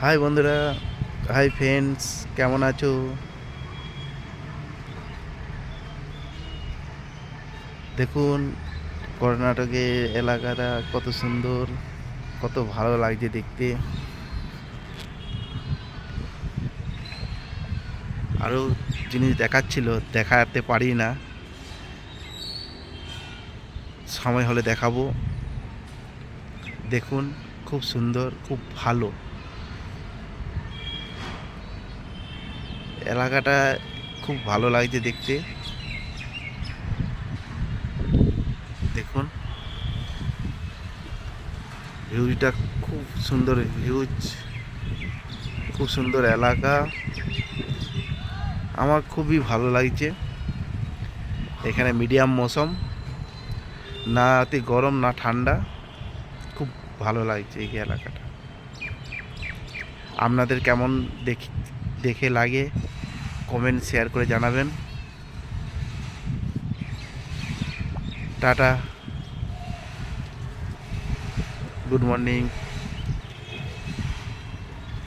High বন্ধুরা, hi friends, কেমন আছো? দেখুন, কর্ণাটকের এলাকাটা কত সুন্দর, কত ভালো লাগছে দেখতে। আরও জিনিস দেখাচ্ছিল, দেখাতে পারি না, সময় হলে দেখাবো। দেখুন, খুব সুন্দর, খুব ভালো এলাকাটা, খুব ভালো লাগছে দেখতে। দেখুন, ভিউজটা খুব সুন্দর ভিউজ, খুব সুন্দর এলাকা, আমার খুবই ভালো লাগছে। এখানে মিডিয়াম মৌসুম, না অতি গরম না ঠান্ডা, খুব ভালো লাগছে এই এলাকাটা। আপনাদের কেমন দেখে লাগে কমেন্ট শেয়ার করে জানাবেন। Tata, good morning.